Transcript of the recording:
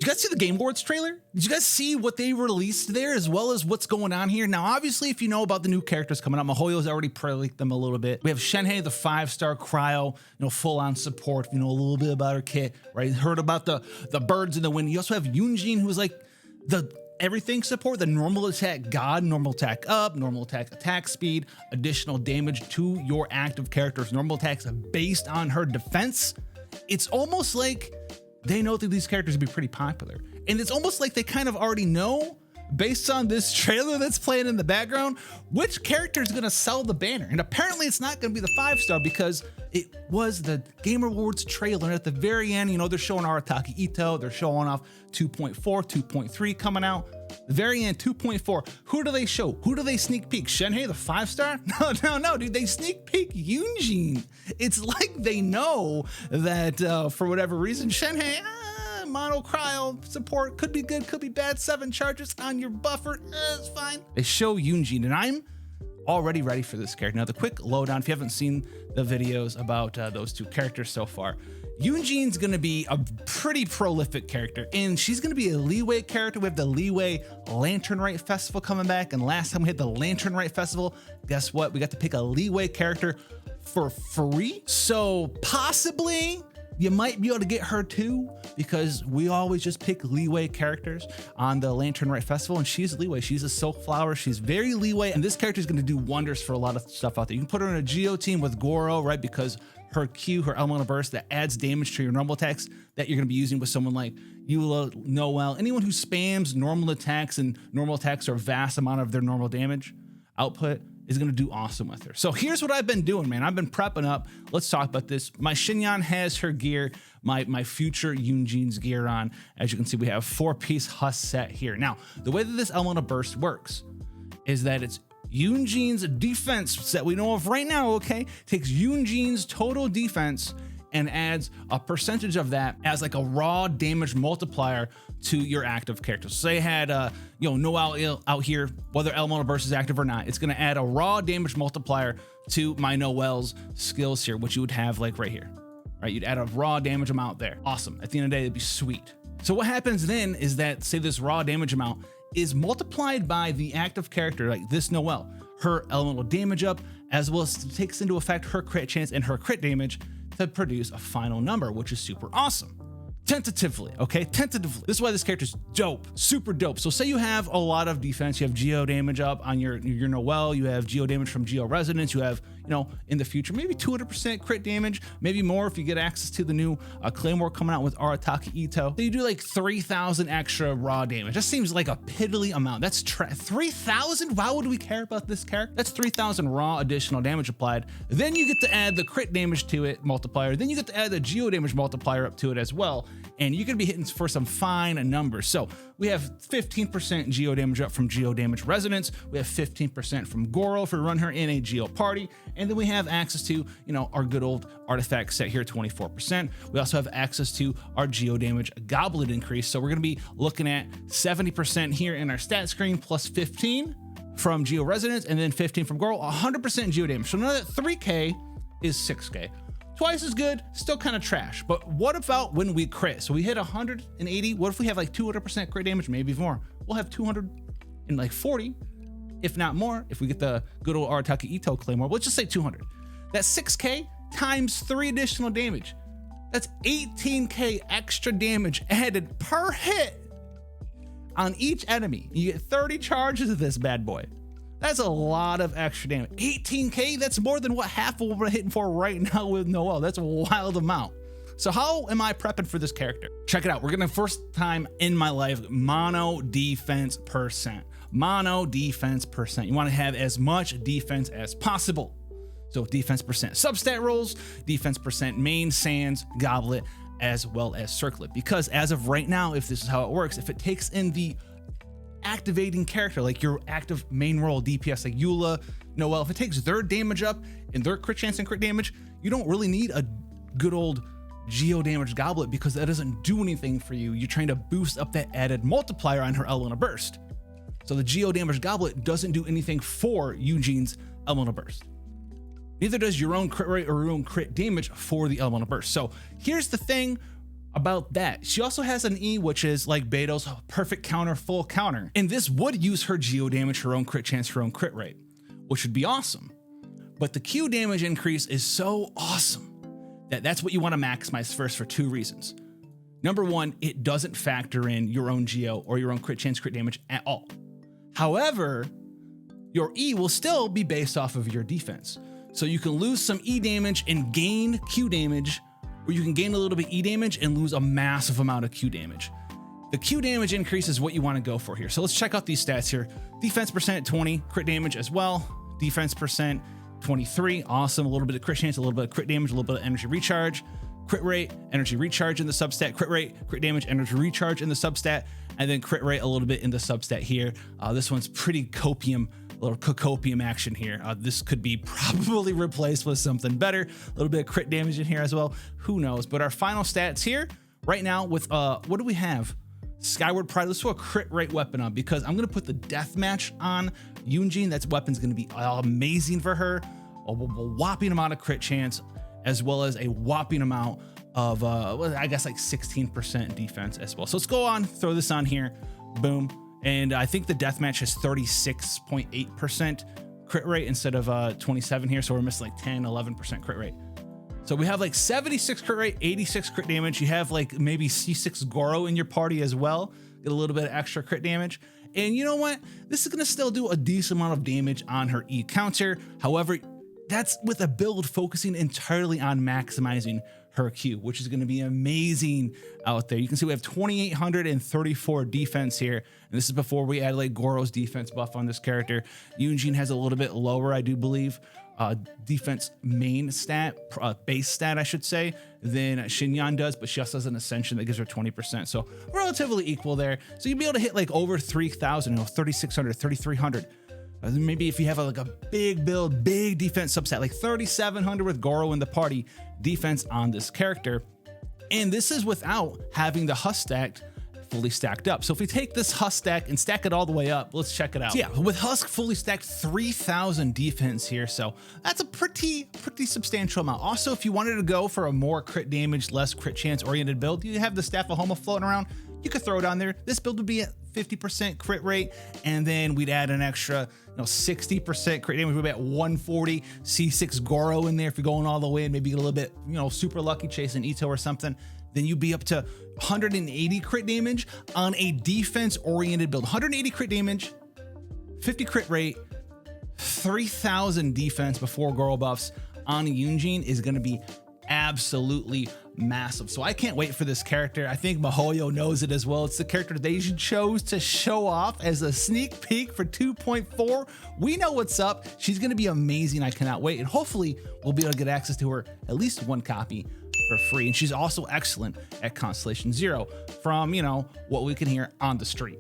you guys see the Game Awards trailer? Did you guys see what they released there, as well as what's going on here? Now, obviously, if you know about the new characters coming up, Mihoyo's already pre-leaked them a little bit. We have Shenhei, the 5-star cryo, full-on support. You know a little bit about her kit, right? Heard about the birds in the wind. You also have Yunjin, who's like the everything support, the normal attack god, normal attack up, normal attack speed, additional damage to your active character's normal attacks based on her defense. It's almost like they know that these characters will be pretty popular. And it's almost like they kind of already know, based on this trailer that's playing in the background, which character is gonna sell the banner. And apparently it's not gonna be the 5-star, because it was the Game Awards trailer. And at the very end, they're showing Arataki Ito, they're showing off 2.4, 2.3 coming out. The very end, 2.4, who do they show? Who do they sneak peek? Shenhei, the 5-star? No, dude, they sneak peek Yunjin. It's like they know that for whatever reason, Shenhei, mono cryo support could be good, could be bad. 7 charges on your buffer, it's fine. They show Yunjin, and I'm already ready for this character. Now, the quick lowdown, if you haven't seen the videos about those 2 characters so far, Yunjin's gonna be a pretty prolific character, and she's gonna be a leeway character. We have the leeway Lantern Rite Festival coming back, and last time we had the Lantern Rite Festival, guess what? We got to pick a leeway character for free. So possibly you might be able to get her too, because we always just pick leeway characters on the Lantern Rite Festival, and she's leeway. She's a Silk Flower. She's very leeway, and this character is going to do wonders for a lot of stuff out there. You can put her in a Geo team with Goro, right? Because her Q, her elemental burst, that adds damage to your normal attacks that you're going to be using with someone like Eula, Noelle, anyone who spams normal attacks, and normal attacks are a vast amount of their normal damage output, is going to do awesome with her. So here's what I've been doing, man. I've been prepping up. Let's talk about this. My Shinyan has her gear, my future Yunjin's gear on. As you can see, we have 4-piece Huss set here. Now, the way that this elemental burst works is that it's Yunjin's defense set we know of right now, okay? Takes Yunjin's total defense and adds a percentage of that as like a raw damage multiplier to your active characters. So say I had Noelle out here, whether elemental burst is active or not, it's gonna add a raw damage multiplier to my Noelle's skills here, which you would have like right here, right? You'd add a raw damage amount there. Awesome. At the end of the day, it'd be sweet. So what happens then is that, say this raw damage amount is multiplied by the active character, like this Noelle, her elemental damage up, as well as takes into effect her crit chance and her crit damage to produce a final number, which is super awesome. Tentatively, okay? Tentatively. This is why this character's dope, super dope. So say you have a lot of defense, you have Geo damage up on your Noelle, you have Geo damage from Geo Resonance, you have, in the future, maybe 200% crit damage, maybe more if you get access to the new Claymore coming out with Arataki Ito. So you do like 3,000 extra raw damage. That seems like a piddly amount. That's 3,000? Why would we care about this character? That's 3,000 raw additional damage applied. Then you get to add the crit damage to it, multiplier. Then you get to add the Geo damage multiplier up to it as well. And you're gonna be hitting for some fine numbers. So we have 15% Geo damage up from Geo Damage Resonance. We have 15% from Goro if we run her in a Geo party. And then we have access to, our good old artifact set here, 24%. We also have access to our Geo Damage Goblet increase. So we're gonna be looking at 70% here in our stat screen, plus 15 from Geo Resonance, and then 15 from Goro, 100% Geo damage. So now that 3K is 6K. Twice as good, still kind of trash. But what about when we crit? So we hit 180. What if we have like 200% crit damage? Maybe more. We'll have 240, if not more, if we get the good old Arataki Ito Claymore. Let's just say 200. That's 6K times 3 additional damage. That's 18K extra damage added per hit on each enemy. You get 30 charges of this bad boy. That's a lot of extra damage. 18K, that's more than what half of what we're hitting for right now with Noelle. That's a wild amount. So how am I prepping for this character? Check it out. We're gonna first time in my life, mono defense percent. Mono defense percent. You wanna have as much defense as possible. So defense percent substat rolls, defense percent main, sands, goblet, as well as circlet. Because as of right now, if this is how it works, if it takes in the activating character, like your active main role DPS, like Eula, Noelle, if it takes their damage up and their crit chance and crit damage, you don't really need a good old Geo Damage Goblet, because that doesn't do anything for you. You're trying to boost up that added multiplier on her Elemental Burst. So the Geo Damage Goblet doesn't do anything for Yunjin's Elemental Burst. Neither does your own crit rate or your own crit damage for the Elemental Burst. So here's the thing. about that. She also has an E, which is like Beto's perfect counter, full counter. And this would use her geo damage, her own crit chance, her own crit rate, which would be awesome. But the Q damage increase is so awesome that that's what you want to maximize first for 2 reasons. Number 1, it doesn't factor in your own geo or your own crit chance, crit damage at all. However, your E will still be based off of your defense. So you can lose some E damage and gain Q damage, or you can gain a little bit E damage and lose a massive amount of Q damage. The Q damage increase is what you want to go for here. So let's check out these stats here. Defense percent 20, crit damage as well. Defense percent 23, awesome. A little bit of crit chance, a little bit of crit damage, a little bit of energy recharge. Crit rate, energy recharge in the substat, crit rate, crit damage, energy recharge in the substat, and then crit rate a little bit in the substat here. This one's pretty copium, a little copium action here. This could be probably replaced with something better. A little bit of crit damage in here as well. Who knows? But our final stats here right now with, what do we have? Skyward Pride. Let's throw a crit rate weapon on because I'm going to put the deathmatch on Yunjin. That weapon's going to be amazing for her. A whopping amount of crit chance, as well as a whopping amount of, I guess like 16% defense as well. So let's go on, throw this on here, boom. And I think the deathmatch has 36.8% crit rate instead of 27 here. So we're missing like 10, 11% crit rate. So we have like 76 crit rate, 86 crit damage. You have like maybe C6 Goro in your party as well. Get a little bit of extra crit damage. And you know what? This is gonna still do a decent amount of damage on her E counter. However, that's with a build focusing entirely on maximizing her Q, which is going to be amazing out there. You can see we have 2,834 defense here, and this is before we add like Goro's defense buff on this character. Yunjin has a little bit lower, I do believe, defense main stat, base stat, I should say, than Xinyan does, but she also has an ascension that gives her 20%. So relatively equal there. So you'll be able to hit like over 3,000, 3,600, 3,300. Maybe if you have like a big build, big defense subset, like 3,700 with Goro in the party defense on this character. And this is without having the Husk stack fully stacked up. So if we take this Husk stack and stack it all the way up, let's check it out. So yeah, with Husk fully stacked, 3,000 defense here. So that's a pretty substantial amount. Also, if you wanted to go for a more crit damage, less crit chance oriented build, you have the Staff of Homa floating around. You could throw it on there. This build would be at 50% crit rate, and then we'd add an extra 60% crit damage. We'd be at 140 C6 Goro in there if you're going all the way and maybe get a little bit, super lucky chasing Ito or something. Then you'd be up to 180 crit damage on a defense oriented build. 180 crit damage, 50 crit rate, 3,000 defense before Goro buffs on Yunjin is going to be absolutely massive. So I can't wait for this character. I think MiHoYo knows it as well. It's the character they chose to show off as a sneak peek for 2.4. We know what's up. She's going to be amazing. I cannot wait. And hopefully we'll be able to get access to her at least one copy for free. And she's also excellent at Constellation Zero from, what we can hear on the street.